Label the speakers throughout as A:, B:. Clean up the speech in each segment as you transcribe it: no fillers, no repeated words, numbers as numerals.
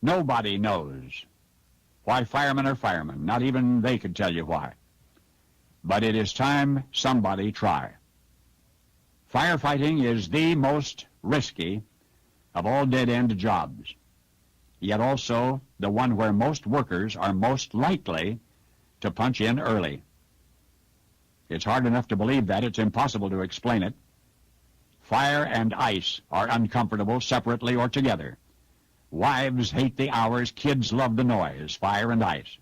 A: Nobody knows why firemen are firemen. Not even they could tell you why. But it is time somebody try. Firefighting is the most risky of all dead-end jobs, yet also the one where most workers are most likely to punch in early. It's hard enough to believe that. It's impossible to explain it. Fire and ice are uncomfortable separately or together. Wives hate the hours, kids love the noise, fire and ice.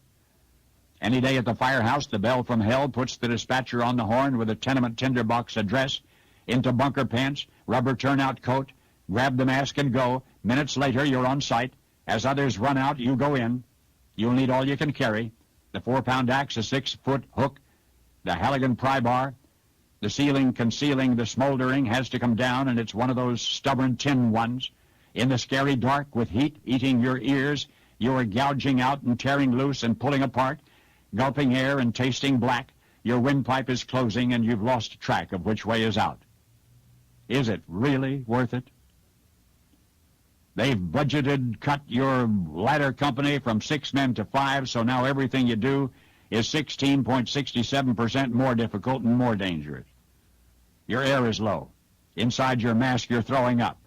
A: Any day at the firehouse, the bell from hell puts the dispatcher on the horn with a tenement tinderbox address, into bunker pants, rubber turnout coat, grab the mask and go. Minutes later, you're on site. As others run out, you go in. You'll need all you can carry: the 4-pound axe, a 6-foot hook, the Halligan pry bar. The ceiling concealing the smoldering has to come down, and it's one of those stubborn tin ones. In the scary dark, with heat eating your ears, you are gouging out and tearing loose and pulling apart, gulping air and tasting black. Your windpipe is closing, and you've lost track of which way is out. Is it really worth it? They've cut your ladder company from 6 men to 5, so now everything you do is 16.67% more difficult and more dangerous. Your air is low. Inside your mask, you're throwing up.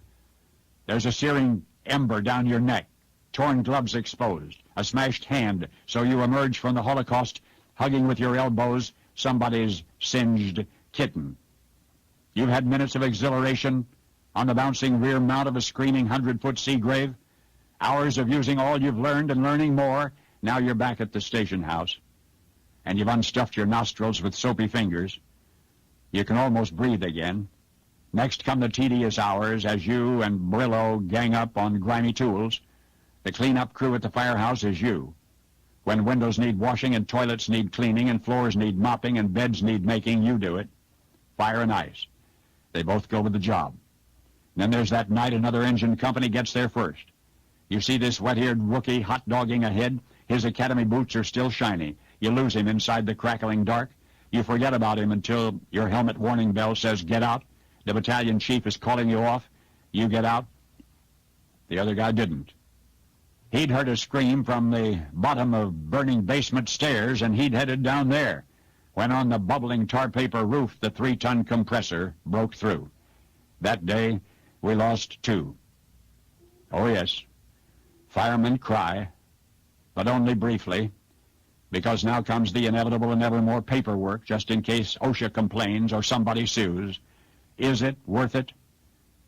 A: There's a searing ember down your neck, torn gloves exposed, a smashed hand, so you emerge from the Holocaust hugging with your elbows somebody's singed kitten. You've had minutes of exhilaration on the bouncing rear mount of a screaming 100-foot sea grave, hours of using all you've learned and learning more. Now you're back at the station house, and you've unstuffed your nostrils with soapy fingers. You can almost breathe again. Next come the tedious hours as you and Brillo gang up on grimy tools. The cleanup crew at the firehouse is you. When windows need washing and toilets need cleaning and floors need mopping and beds need making, you do it. Fire and ice. They both go with the job. And then there's that night another engine company gets there first. You see this wet-eared rookie hot-dogging ahead. His academy boots are still shiny. You lose him inside the crackling dark. You forget about him until your helmet warning bell says, "Get out." The battalion chief is calling you off. You get out. The other guy didn't. He'd heard a scream from the bottom of burning basement stairs, and he'd headed down there when on the bubbling tar paper roof the 3-ton compressor broke through. That day, we lost 2. Oh, yes, firemen cry, but only briefly, because now comes the inevitable and ever more paperwork just in case OSHA complains or somebody sues. Is it worth it?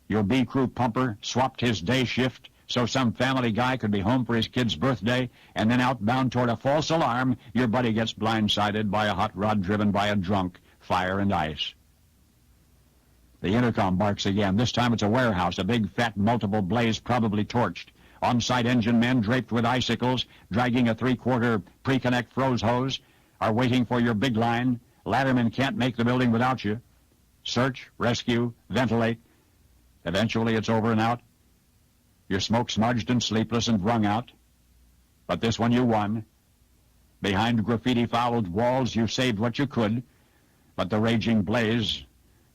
A: Your B crew pumper swapped his day shift so some family guy could be home for his kid's birthday, and then outbound toward a false alarm, your buddy gets blindsided by a hot rod driven by a drunk, fire and ice. The intercom barks again. This time it's a warehouse, a big, fat, multiple blaze, probably torched. On-site engine men draped with icicles, dragging a 3-quarter pre-connect froze hose, are waiting for your big line. Laddermen can't make the building without you. Search, rescue, ventilate. Eventually it's over and out. You're smoke-smudged and sleepless and wrung out. But this one you won. Behind graffiti-fouled walls you saved what you could, but the raging blaze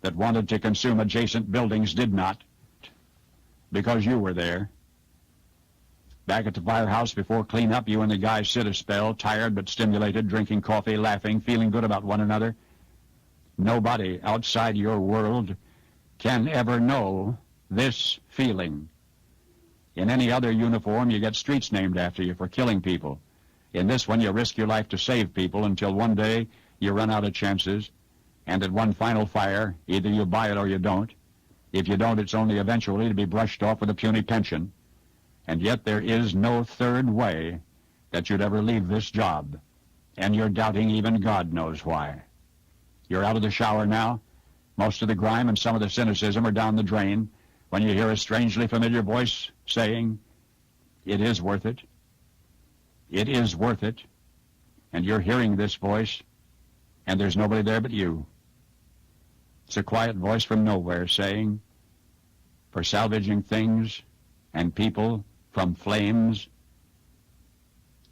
A: that wanted to consume adjacent buildings did not, because you were there. Back at the firehouse before cleanup, you and the guys sit a spell, tired but stimulated, drinking coffee, laughing, feeling good about one another. Nobody outside your world can ever know this feeling. In any other uniform, you get streets named after you for killing people. In this one, you risk your life to save people until one day you run out of chances, and at one final fire, either you buy it or you don't. If you don't, it's only eventually to be brushed off with a puny pension. And yet there is no third way that you'd ever leave this job, and you're doubting even God knows why. You're out of the shower now. Most of the grime and some of the cynicism are down the drain when you hear a strangely familiar voice saying, "It is worth it. It is worth it." And you're hearing this voice, and there's nobody there but you. It's a quiet voice from nowhere saying, "For salvaging things and people from flames,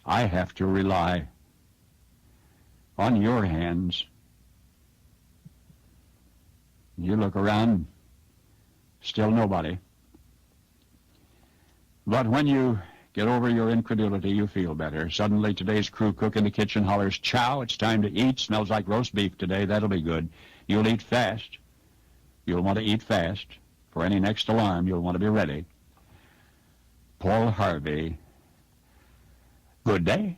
A: I have to rely on your hands." You look around, still nobody. But when you Get over your incredulity. You feel better. Suddenly, today's crew cook in the kitchen hollers, "Chow, it's time to eat. Smells like roast beef today. That'll be good." You'll eat fast. You'll want to eat fast. For any next alarm, you'll want to be ready. Paul Harvey. Good day.